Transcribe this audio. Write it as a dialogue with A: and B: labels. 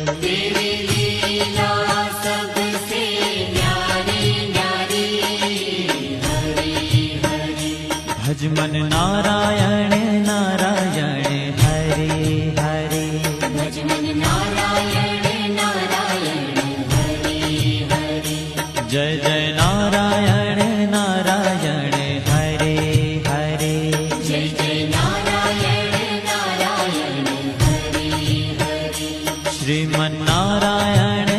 A: तेरी लीला सबसे न्यारी न्यारी। हरि हरि
B: भज मन नारायण नारायण हरे हरे।
A: भज मन नारायण नारायण हरि हरि।
B: जय जय नारायण नारायण हरे हरे।
A: जय जय नारायण नारायण हरि हरि।
B: श्रीमन नारायण